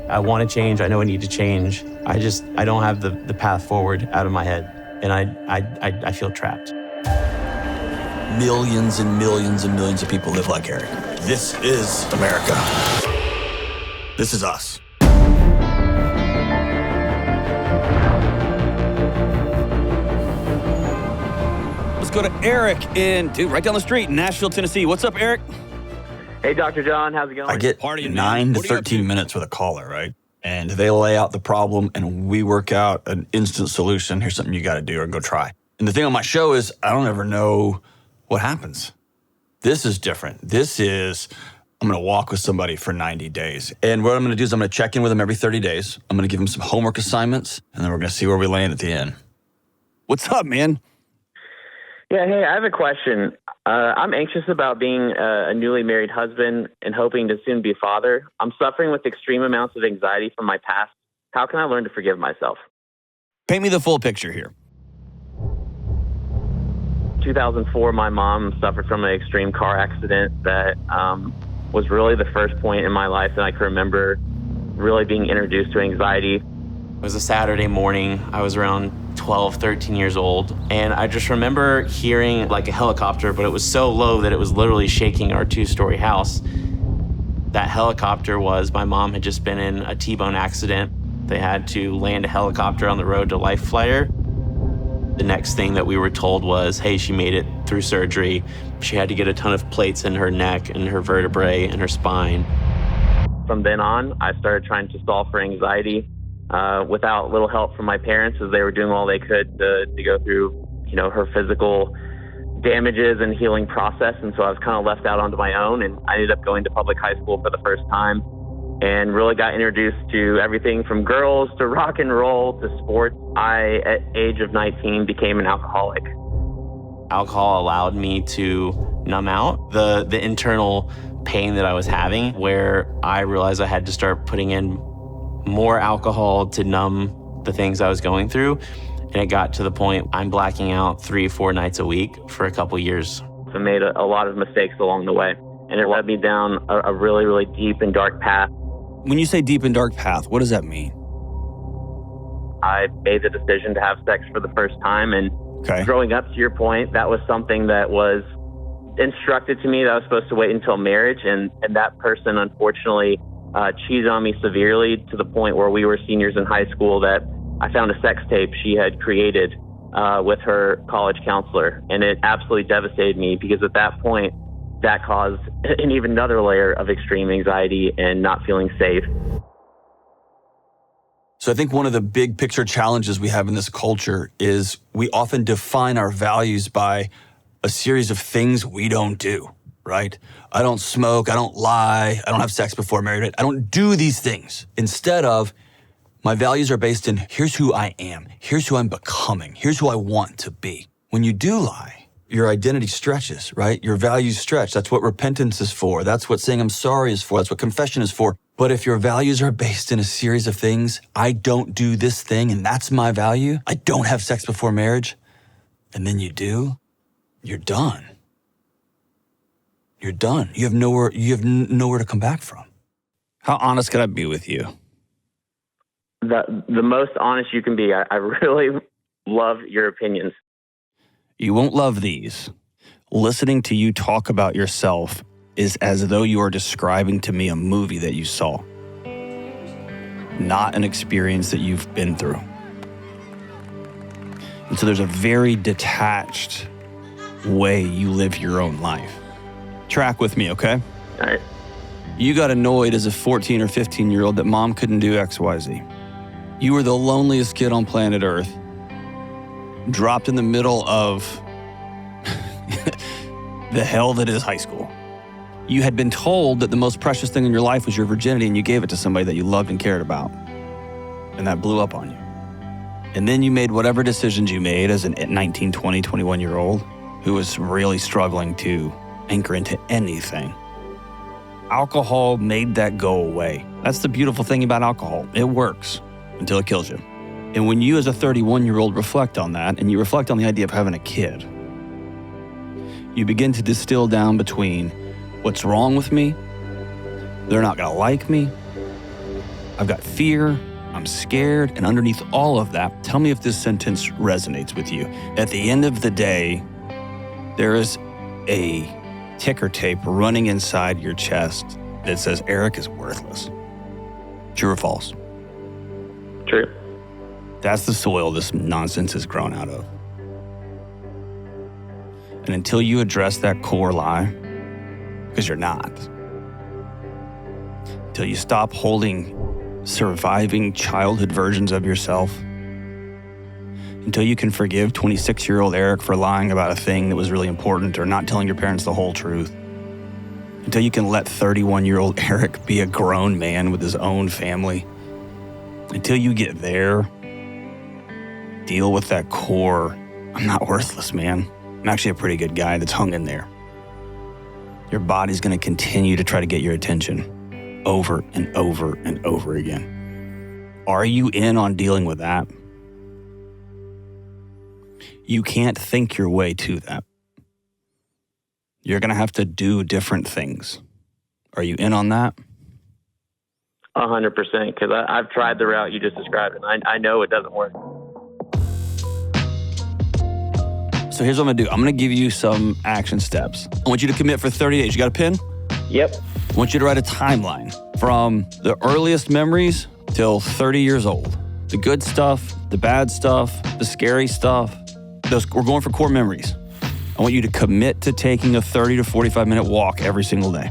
I want to change. I know I need to change. I don't have the path forward out of my head. And I feel trapped. Millions and millions and millions of people live like Eric. This is America. This is us. Let's go to Eric right down the street in Nashville, Tennessee. What's up, Eric? Hey, Dr. John, how's it going? I get 9 to 13 minutes with a caller, right? And they lay out the problem, and we work out an instant solution. Here's something you got to do or go try. And the thing on my show is I don't ever know what happens. This is different. This is, I'm going to walk with somebody for 90 days. And what I'm going to do is I'm going to check in with them every 30 days. I'm going to give them some homework assignments, and then we're going to see where we land at the end. What's up, man? Yeah, hey, I have a question. I'm anxious about being a newly married husband and hoping to soon be a father. I'm suffering with extreme amounts of anxiety from my past. How can I learn to forgive myself? Paint me the full picture here. 2004, my mom suffered from an extreme car accident that was really the first point in my life that I can remember really being introduced to anxiety. It was a Saturday morning. I was around 12, 13 years old. And I just remember hearing like a helicopter, but it was so low that it was literally shaking our 2-story house. That helicopter was, my mom had just been in a T-bone accident. They had to land a helicopter on the road to Life Flyer. The next thing that we were told was, hey, she made it through surgery. She had to get a ton of plates in her neck and her vertebrae and her spine. From then on, I started trying to solve for anxiety. Without little help from my parents, as they were doing all they could to go through, her physical damages and healing process. And so I was kind of left out onto my own, and I ended up going to public high school for the first time and really got introduced to everything from girls to rock and roll to sports. I, at age of 19, became an alcoholic. Alcohol allowed me to numb out the internal pain that I was having, where I realized I had to start putting in more alcohol to numb the things I was going through. And it got to the point I'm blacking out 3-4 nights a week for a couple years. I made a lot of mistakes along the way, and it led me down a really, really deep and dark path. When you say deep and dark path, what does that mean? I made the decision to have sex for the first time, and growing up, to your point, that was something that was instructed to me that I was supposed to wait until marriage, and that person, unfortunately, cheated on me severely to the point where we were seniors in high school that I found a sex tape she had created with her college counselor. And it absolutely devastated me because at that point, that caused an even another layer of extreme anxiety and not feeling safe. So I think one of the big picture challenges we have in this culture is we often define our values by a series of things we don't do. Right? I don't smoke, I don't lie, I don't have sex before marriage, I don't do these things. Instead of, my values are based in, here's who I am, here's who I'm becoming, here's who I want to be. When you do lie, your identity stretches, right? Your values stretch. That's what repentance is for. That's what saying I'm sorry is for. That's what confession is for. But if your values are based in a series of things, I don't do this thing and that's my value, I don't have sex before marriage, and then you do, you're done. You're done. You have nowhere to come back from. How honest can I be with you? The most honest you can be. I really love your opinions. You won't love these. Listening to you talk about yourself is as though you are describing to me a movie that you saw, not an experience that you've been through. And so there's a very detached way you live your own life. Track with me, okay? All right. You got annoyed as a 14 or 15-year-old that mom couldn't do XYZ. You were the loneliest kid on planet Earth, dropped in the middle of the hell that is high school. You had been told that the most precious thing in your life was your virginity, and you gave it to somebody that you loved and cared about. And that blew up on you. And then you made whatever decisions you made as a 19, 20, 21-year-old who was really struggling to anchor into anything. Alcohol made that go away. That's the beautiful thing about alcohol. It works until it kills you. And when you as a 31-year-old reflect on that, and you reflect on the idea of having a kid, you begin to distill down between what's wrong with me, they're not gonna like me, I've got fear, I'm scared, and underneath all of that, tell me if this sentence resonates with you. At the end of the day, there is a ticker tape running inside your chest that says Eric is worthless. True or false? True. That's the soil this nonsense has grown out of. And until you address that core lie, because you're not, until you stop holding surviving childhood versions of yourself, until you can forgive 26-year-old Eric for lying about a thing that was really important or not telling your parents the whole truth, until you can let 31-year-old Eric be a grown man with his own family, until you get there, deal with that core, I'm not worthless, man. I'm actually a pretty good guy that's hung in there. Your body's going to continue to try to get your attention over and over and over again. Are you in on dealing with that? You can't think your way to that. You're going to have to do different things. Are you in on that? 100%, because I've tried the route you just described, and I know it doesn't work. So here's what I'm going to do. I'm going to give you some action steps. I want you to commit for 30 days. You got a pen? Yep. I want you to write a timeline from the earliest memories till 30 years old. The good stuff, the bad stuff, the scary stuff. We're going for core memories. I want you to commit to taking a 30 to 45-minute walk every single day.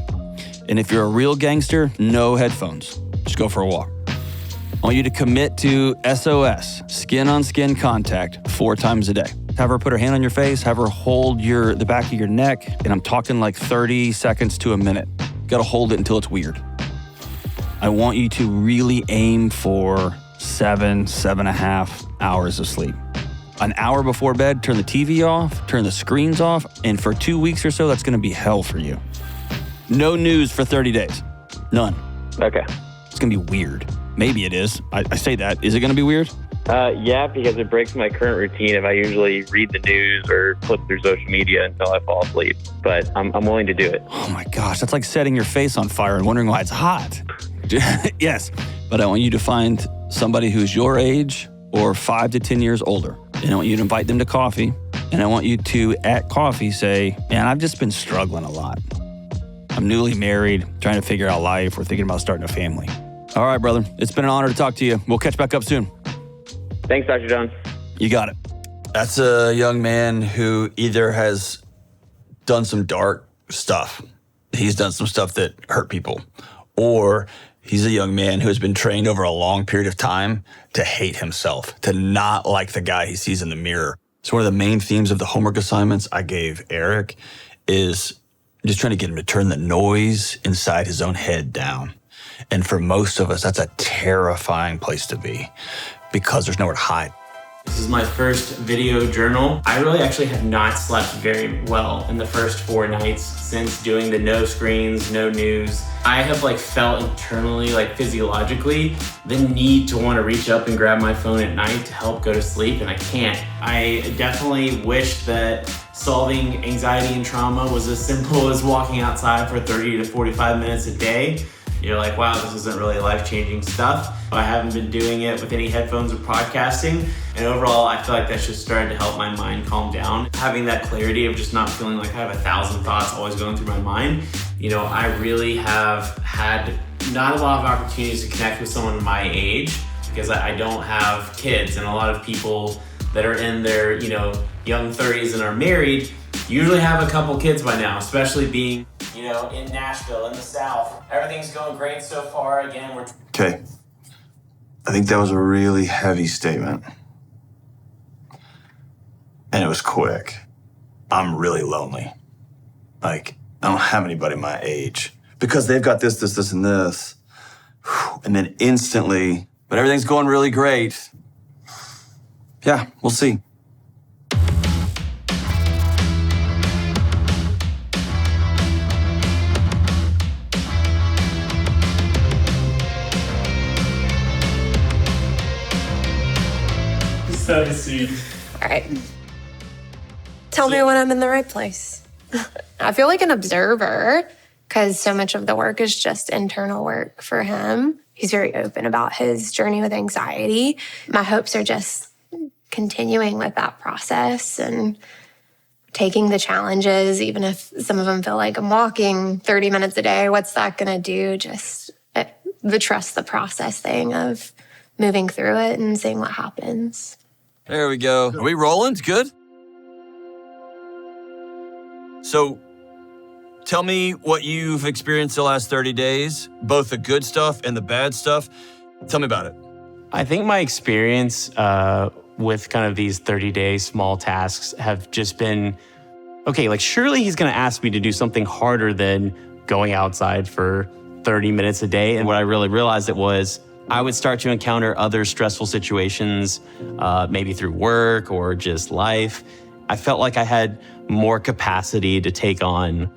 And if you're a real gangster, no headphones. Just go for a walk. I want you to commit to SOS, skin-on-skin contact, 4 times a day. Have her put her hand on your face, have her hold the back of your neck, and I'm talking like 30 seconds to a minute. You gotta hold it until it's weird. I want you to really aim for 7.5 hours of sleep. An hour before bed, turn the TV off, turn the screens off, and for 2 weeks or so, that's gonna be hell for you. No news for 30 days. None. Okay. It's gonna be weird. Maybe it is. I say that. Is it gonna be weird? Yeah, because it breaks my current routine if I usually read the news or flip through social media until I fall asleep. But I'm willing to do it. Oh my gosh, that's like setting your face on fire and wondering why it's hot. Yes, but I want you to find somebody who's your age or 5 to 10 years older. And I want you to invite them to coffee. And I want you to, at coffee, say, man, I've just been struggling a lot. I'm newly married, trying to figure out life. We're thinking about starting a family. All right, brother. It's been an honor to talk to you. We'll catch back up soon. Thanks, Dr. John. You got it. That's a young man who either has done some dark stuff. He's done some stuff that hurt people. Or he's a young man who has been trained over a long period of time to hate himself, to not like the guy he sees in the mirror. So one of the main themes of the homework assignments I gave Eric is just trying to get him to turn the noise inside his own head down. And for most of us, that's a terrifying place to be because there's nowhere to hide. This is my first video journal. I really actually have not slept very well in the first 4 nights since doing the no screens, no news. I have felt internally, physiologically, the need to want to reach up and grab my phone at night to help go to sleep, and I can't. I definitely wish that solving anxiety and trauma was as simple as walking outside for 30 to 45 minutes a day. You're like, wow, this isn't really life-changing stuff. I haven't been doing it with any headphones or podcasting. And overall, I feel like that's just started to help my mind calm down. Having that clarity of just not feeling like I have 1,000 thoughts always going through my mind. I really have had not a lot of opportunities to connect with someone my age because I don't have kids. And a lot of people that are in their, young 30s and are married usually have a couple kids by now, especially being in Nashville, in the South. Everything's going great so far. Again, we're... Okay. I think that was a really heavy statement. And it was quick. I'm really lonely. I don't have anybody my age. Because they've got this, and this. And then instantly, but everything's going really great. Yeah, we'll see. So sweet. All right. Tell me when I'm in the right place. I feel like an observer because so much of the work is just internal work for him. He's very open about his journey with anxiety. My hopes are just continuing with that process and taking the challenges, even if some of them feel like I'm walking 30 minutes a day. What's that going to do? Just the trust the process thing of moving through it and seeing what happens. There we go. Are we rolling? It's good? So tell me what you've experienced the last 30 days, both the good stuff and the bad stuff. Tell me about it. I think my experience with kind of these 30-day small tasks have just been, okay, like surely he's going to ask me to do something harder than going outside for 30 minutes a day. And what I really realized it was I would start to encounter other stressful situations, maybe through work or just life. I felt like I had more capacity to take on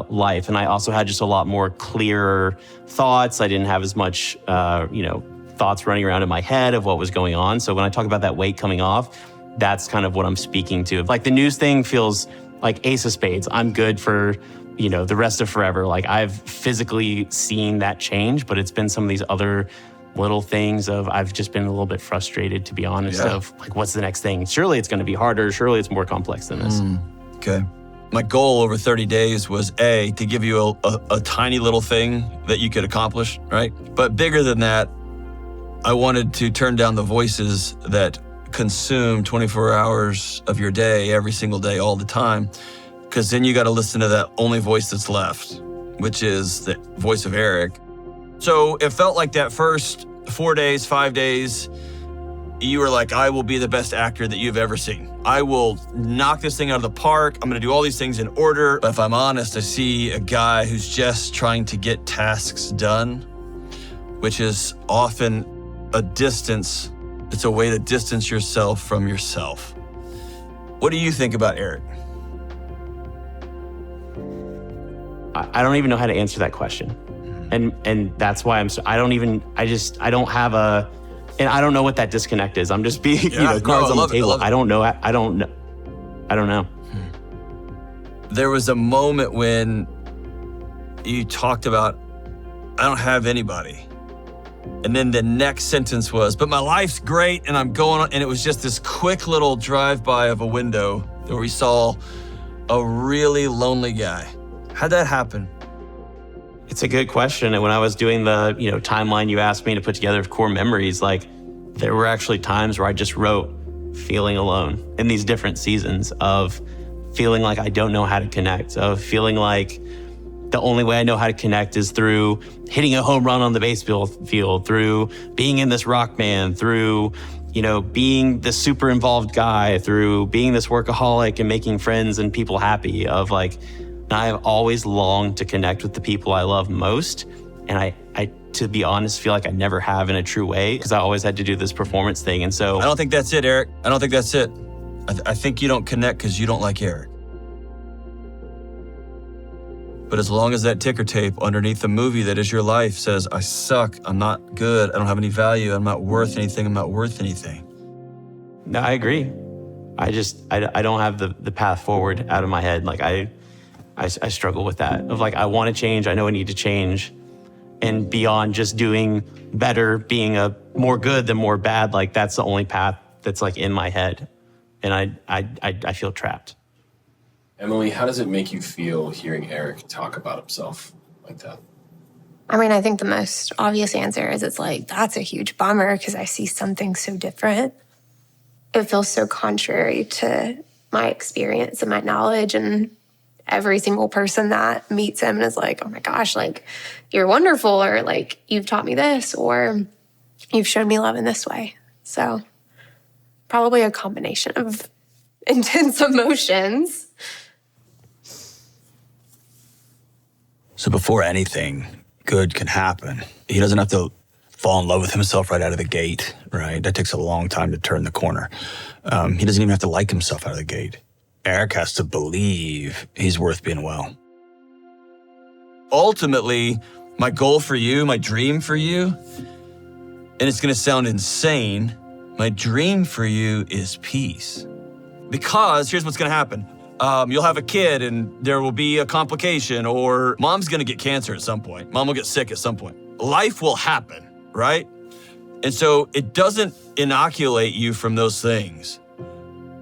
life. And I also had just a lot more clearer thoughts. I didn't have as much, thoughts running around in my head of what was going on. So when I talk about that weight coming off, that's kind of what I'm speaking to. Like the news thing feels like ace of spades. I'm good for, the rest of forever. Like I've physically seen that change, but it's been some of these other little things of I've just been a little bit frustrated, to be honest, of like, what's the next thing? Surely it's going to be harder. Surely it's more complex than this. Okay. My goal over 30 days was to give you a tiny little thing that you could accomplish, right? But bigger than that, I wanted to turn down the voices that consume 24 hours of your day, every single day, all the time, because then you got to listen to that only voice that's left, which is the voice of Eric. So it felt like that first 4 days, 5 days, you were like, I will be the best actor that you've ever seen. I will knock this thing out of the park. I'm going to do all these things in order. But if I'm honest, I see a guy who's just trying to get tasks done, which is often a distance. It's a way to distance yourself from yourself. What do you think about Eric? I don't even know how to answer that question. And that's why I don't have and I don't know what that disconnect is. I'm just being, cards on the table. I don't know. I don't know. There was a moment when you talked about, I don't have anybody. And then the next sentence was, but my life's great and I'm going on. And it was just this quick little drive-by of a window where we saw a really lonely guy. How'd that happen? It's a good question. And when I was doing the, timeline you asked me to put together of core memories, like there were actually times where I just wrote feeling alone in these different seasons of feeling like I don't know how to connect, of feeling like the only way I know how to connect is through hitting a home run on the baseball field, through being in this rock band, through, being the super involved guy, through being this workaholic and making friends and people happy, of like, I have always longed to connect with the people I love most. And I, to be honest, feel like I never have in a true way because I always had to do this performance thing. And so I don't think that's it, Eric. I don't think that's it. I think you don't connect because you don't like Eric. But as long as that ticker tape underneath the movie that is your life says, I suck, I'm not good, I don't have any value, I'm not worth anything, I'm not worth anything. No, I agree. I don't have the path forward out of my head. Like I struggle with that of like, I want to change. I know I need to change. And beyond just doing better, being a more good than more bad, like that's the only path that's like in my head. And I feel trapped. Emily, how does it make you feel hearing Eric talk about himself like that? I mean, I think the most obvious answer is it's like, that's a huge bummer because I see something so different. It feels so contrary to my experience and my knowledge, and every single person that meets him and is like, oh my gosh, like you're wonderful, or like you've taught me this, or you've shown me love in this way. So probably a combination of intense emotions. So before anything good can happen, he doesn't have to fall in love with himself right out of the gate, right? That takes a long time to turn the corner. He doesn't even have to like himself out of the gate. Eric has to believe he's worth being well. Ultimately, my goal for you, my dream for you, and it's going to sound insane, my dream for you is peace. Because here's what's going to happen. You'll have a kid and there will be a complication, or mom's going to get cancer at some point. Mom will get sick at some point. life will happen, right? And so it doesn't inoculate you from those things,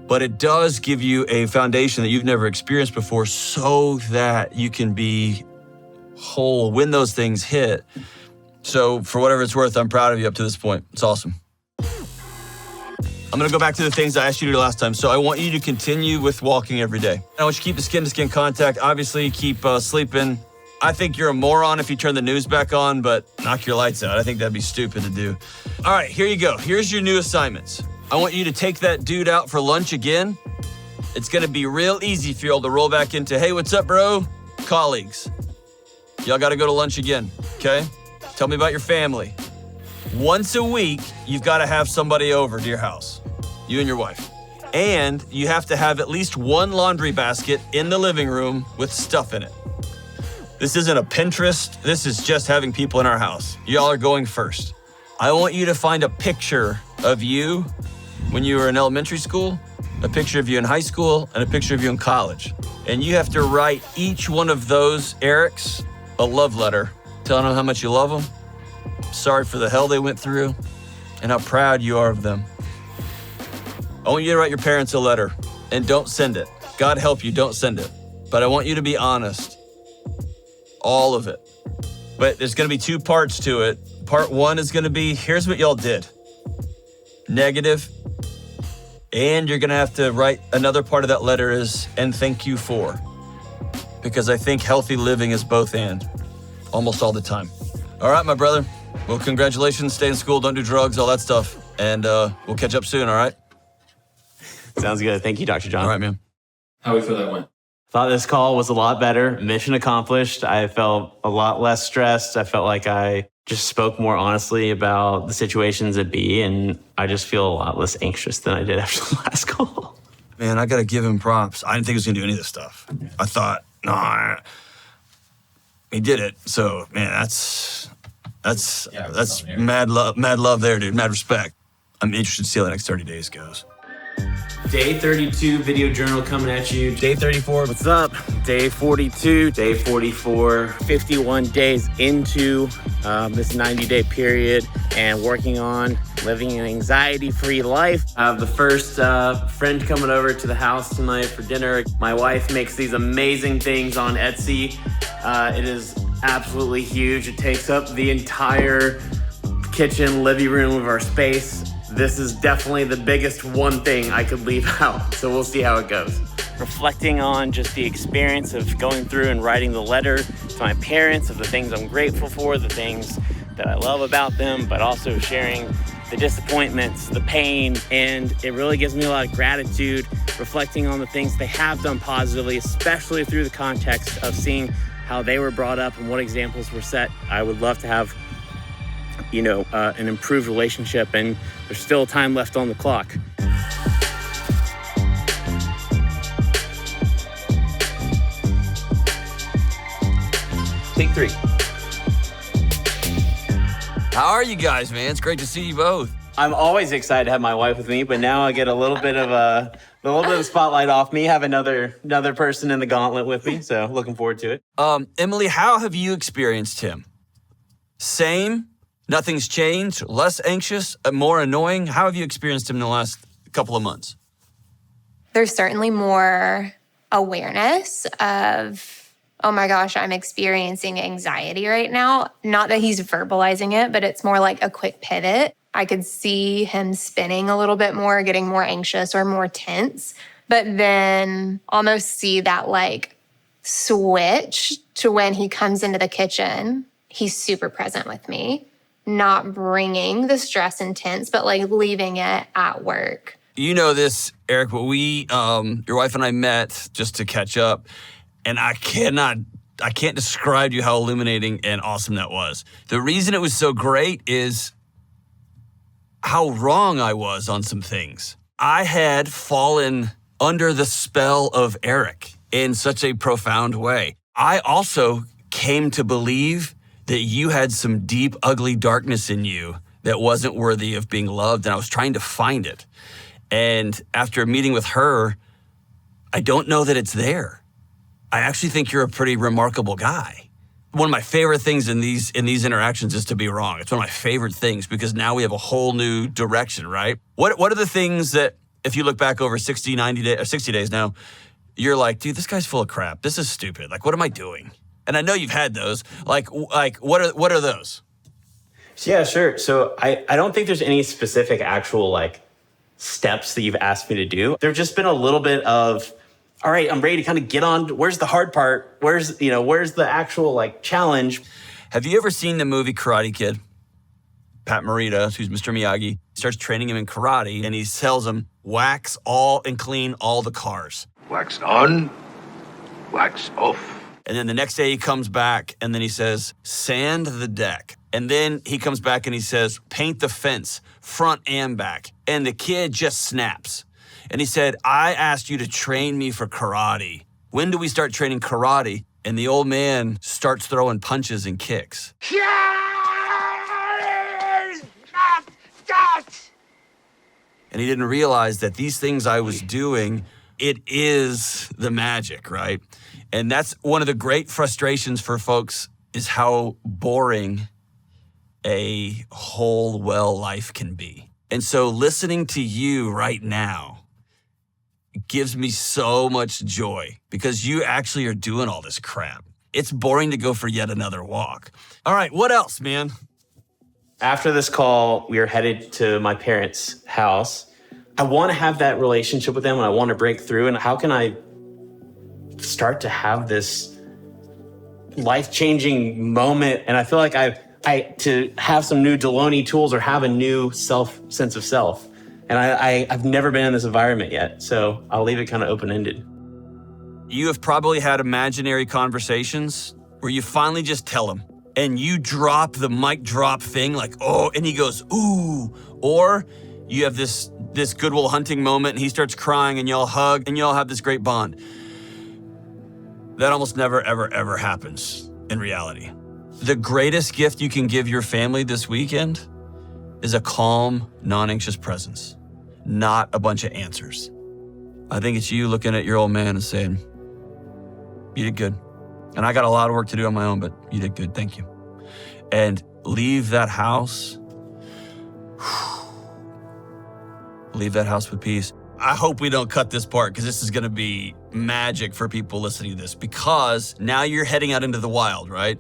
but it does give you a foundation that you've never experienced before so that you can be whole when those things hit. So for whatever it's worth, I'm proud of you up to this point. It's awesome. I'm gonna go back to the things I asked you to do last time. So I want you to continue with walking every day. I want you to keep the skin-to-skin contact. Obviously, keep sleeping. I think you're a moron if you turn the news back on, but knock your lights out. I think that'd be stupid to do. All right, here you go. Here's your new assignments. I want you to take that dude out for lunch again. It's gonna be real easy for y'all to roll back into, hey, what's up, bro? Colleagues. Y'all gotta go to lunch again, okay? Tell me about your family. Once a week, you've gotta have somebody over to your house, you and your wife. And you have to have at least one laundry basket in the living room with stuff in it. This isn't a Pinterest. This is just having people in our house. Y'all are going first. I want you to find a picture of you when you were in elementary school, a picture of you in high school, and a picture of you in college. And you have to write each one of those Erics a love letter, telling them how much you love them, sorry for the hell they went through, and how proud you are of them. I want you to write your parents a letter, and don't send it. God help you, don't send it. But I want you to be honest. All of it. But there's gonna be two parts to it. Part one is gonna be, here's what y'all did. Negative. And you're gonna have to write another part of that letter is, and thank you for. Because I think healthy living is both and, almost all the time. All right, my brother. Well, congratulations. Stay in school, don't do drugs, all that stuff. And we'll catch up soon, all right? Sounds good. Thank you, Dr. John. All right, man. How do we feel that went? Thought this call was a lot better. Mission accomplished. I felt a lot less stressed. I felt like I just spoke more honestly about the situations at B, and I just feel a lot less anxious than I did after the last call. Man, I gotta give him props. I didn't think he was gonna do any of this stuff. I thought, no, he did it. So, man, that's mad love there, dude. Mad respect. I'm interested to see how the next 30 days goes. Day 32 video journal coming at you. Day 34, what's up? Day 42, day 44. 51 days into this 90-day period and working on living an anxiety-free life. I have the first friend coming over to the house tonight for dinner. My wife makes these amazing things on Etsy. It is absolutely huge. It takes up the entire kitchen, living room of our space. This is definitely the biggest one thing I could leave out, so we'll see how it goes. Reflecting on just the experience of going through and writing the letter to my parents of the things I'm grateful for, the things that I love about them, but also sharing the disappointments, the pain, and it really gives me a lot of gratitude, reflecting on the things they have done positively, especially through the context of seeing how they were brought up and what examples were set. I would love to have an improved relationship, and there's still time left on the clock. Take 3. How are you guys, man? It's great to see you both. I'm always excited to have my wife with me, but now I get a little bit of spotlight off me, have another person in the gauntlet with me, so looking forward to it. Emily, how have you experienced him? Same? Nothing's changed? Less anxious? More annoying? How have you experienced him in the last couple of months? There's certainly more awareness of, oh my gosh, I'm experiencing anxiety right now. Not that he's verbalizing it, but it's more like a quick pivot. I could see him spinning a little bit more, getting more anxious or more tense, but then almost see that like switch to when he comes into the kitchen, he's super present with me. Not bringing the stress and tense, but like leaving it at work. You know this, Eric, but your wife and I met just to catch up, and I can't describe to you how illuminating and awesome that was. The reason it was so great is how wrong I was on some things. I had fallen under the spell of Eric in such a profound way. I also came to believe that you had some deep, ugly darkness in you that wasn't worthy of being loved, and I was trying to find it. And after a meeting with her, I don't know that it's there. I actually think you're a pretty remarkable guy. one of my favorite things in these interactions is to be wrong. It's one of my favorite things because now we have a whole new direction, right? What are the things that if you look back over 60 days now, you're like, dude, this guy's full of crap. This is stupid. Like, what am I doing? And I know you've had those. Like what are those? Yeah, sure. So I don't think there's any specific actual like steps that you've asked me to do. There've just been a little bit of, all right, I'm ready to kind of get on. Where's the hard part? Where's the actual like challenge? Have you ever seen the movie Karate Kid? Pat Morita, who's Mr. Miyagi, starts training him in karate, and he tells him, wax all and clean all the cars. Wax on, wax off. And then the next day he comes back, and then he says, sand the deck. And then he comes back and he says, paint the fence, front and back. And the kid just snaps. And he said, I asked you to train me for karate. When do we start training karate? And the old man starts throwing punches and kicks. And he didn't realize that these things I was doing, it is the magic, right? And that's one of the great frustrations for folks is how boring a whole, well life can be. And so listening to you right now gives me so much joy because you actually are doing all this crap. It's boring to go for yet another walk. All right, what else, man? After this call, we are headed to my parents' house. I want to have that relationship with them and I want to break through. And how can I start to have this life-changing moment? And I feel like to have some new Delony tools or have a new sense of self. And I've never been in this environment yet, so I'll leave it kind of open-ended. You have probably had imaginary conversations where you finally just tell him and you drop the mic drop thing like, oh, and he goes, ooh. Or you have this Good Will Hunting moment and he starts crying and y'all hug and y'all have this great bond. That almost never, ever, ever happens in reality. The greatest gift you can give your family this weekend is a calm, non-anxious presence, not a bunch of answers. I think it's you looking at your old man and saying, you did good. And I got a lot of work to do on my own, but you did good, thank you. And leave that house, leave that house with peace. I hope we don't cut this part because this is gonna be magic for people listening to this because now you're heading out into the wild, right?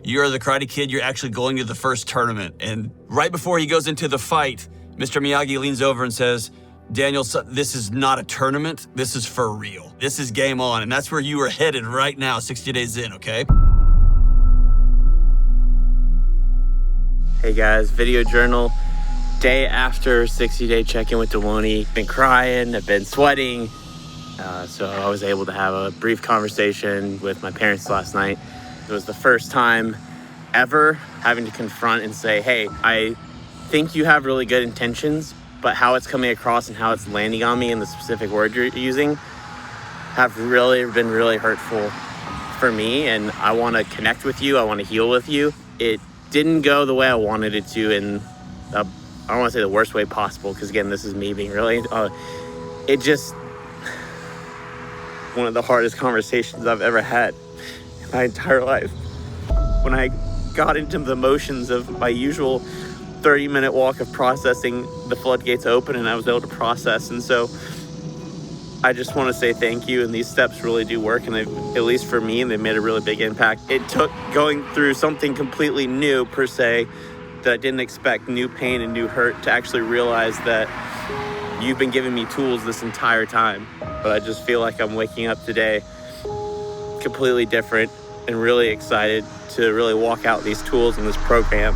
You're the Karate Kid, you're actually going to the first tournament. And right before he goes into the fight, Mr. Miyagi leans over and says, Daniel, this is not a tournament, this is for real. This is game on, and that's where you are headed right now, 60 days in, okay? Hey guys, video journal. Day after 60-day check-in with Delony. Been crying, I've been sweating. So I was able to have a brief conversation with my parents last night. It was the first time ever having to confront and say, hey, I think you have really good intentions, but how it's coming across and how it's landing on me and the specific words you're using have really been really hurtful for me. And I want to connect with you. I want to heal with you. It didn't go the way I wanted it to in, I don't want to say the worst way possible, because again, this is me being really, it just, one of the hardest conversations I've ever had in my entire life. When I got into the motions of my usual 30-minute walk of processing, the floodgates open and I was able to process. And so I just want to say thank you. And these steps really do work. And they've, at least for me, they made a really big impact. It took going through something completely new, per se, that I didn't expect, new pain and new hurt, to actually realize that you've been giving me tools this entire time. But I just feel like I'm waking up today completely different and really excited to really walk out these tools in this program.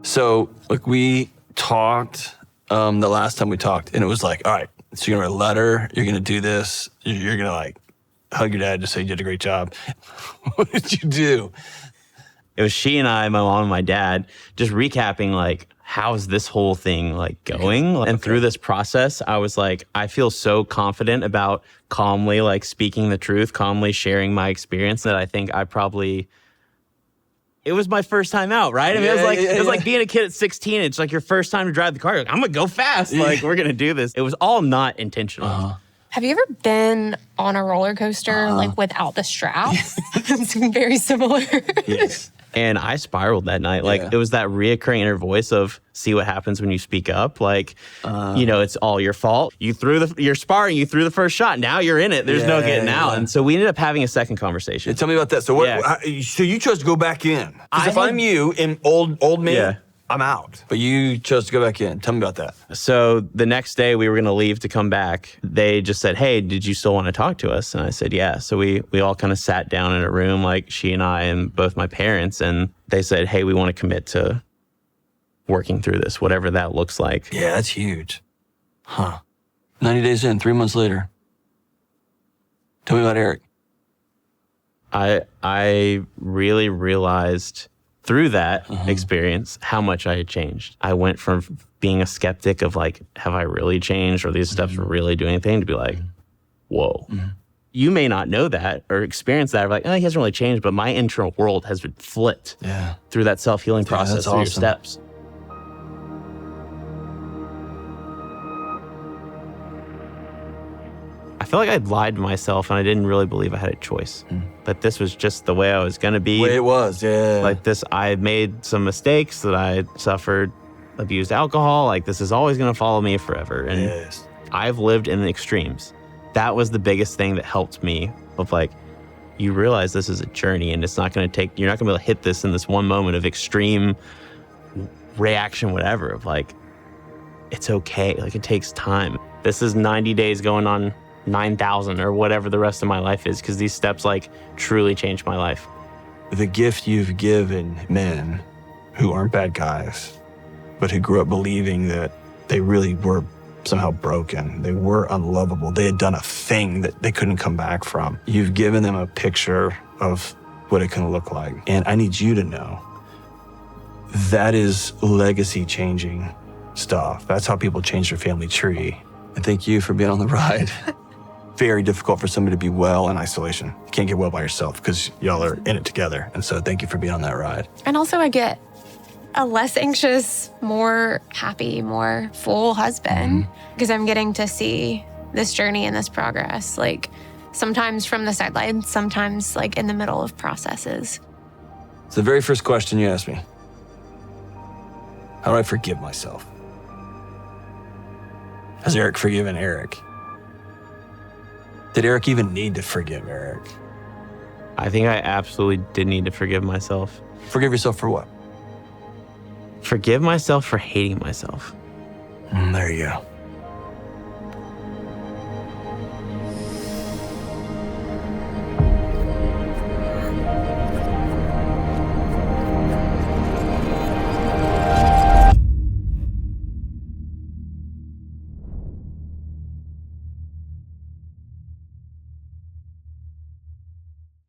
So, like, we talked the last time we talked, and it was like, all right, so you're gonna write a letter, you're gonna do this, you're gonna like hug your dad, just say you did a great job. What did you do? It was she and I, my mom and my dad, just recapping like how's this whole thing like going? And through this process, I was like, I feel so confident about calmly like speaking the truth, calmly sharing my experience that I think it was my first time out, right? I mean, it was like being a kid at 16. It's like your first time to drive the car. You're like, I'm gonna go fast. Like, we're gonna do this. It was all not intentional. Have you ever been on a roller coaster like without the straps? It's very similar. Yes. And I spiraled that night. Like, it was that reoccurring inner voice of, see what happens when you speak up. Like, it's all your fault. You're sparring, you threw the first shot. Now you're in it. There's no getting out. And so we ended up having a second conversation. Tell me about that. So so you chose to go back in. Because if I'm you in old man, I'm out. But you chose to go back in. Tell me about that. So the next day we were going to leave to come back. They just said, hey, did you still want to talk to us? And I said, yeah. So we all kind of sat down in a room, like she and I and both my parents. And they said, hey, we want to commit to working through this, whatever that looks like. Yeah, that's huge. 90 days in, 3 months later. Tell me about Eric. I really realized through that experience how much I had changed. I went from being a skeptic of like, have I really changed? Or these steps really do anything? To be like, whoa. You may not know that or experience that. Or like, he hasn't really changed, but my internal world has been flipped through that self-healing process, through your steps. I feel like I'd lied to myself and I didn't really believe I had a choice. That this was just the way I was going to be. The way it was, Like this, I made some mistakes, that I suffered, abused alcohol. Like this is always going to follow me forever. And I've lived in the extremes. That was the biggest thing that helped me of like, you realize this is a journey and it's not going to take, you're not going to be able to hit this in this one moment of extreme reaction, whatever, of like, it's okay. Like it takes time. This is 90 days going on 9,000 or whatever the rest of my life is, because these steps like truly changed my life. The gift you've given men who aren't bad guys, but who grew up believing that they really were somehow broken. They were unlovable. They had done a thing that they couldn't come back from. You've given them a picture of what it can look like. And I need you to know that is legacy changing stuff. That's how people change their family tree. And thank you for being on the ride. Very difficult for somebody to be well in isolation. You can't get well by yourself because y'all are in it together. And so thank you for being on that ride. And also I get a less anxious, more happy, more full husband because I'm getting to see this journey and this progress. Like sometimes from the sidelines, sometimes like in the middle of processes. It's the very first question you asked me. How do I forgive myself? Has Eric forgiven Eric? Did Eric even need to forgive Eric? I think I absolutely did need to forgive myself. Forgive yourself for what? Forgive myself for hating myself. There you go.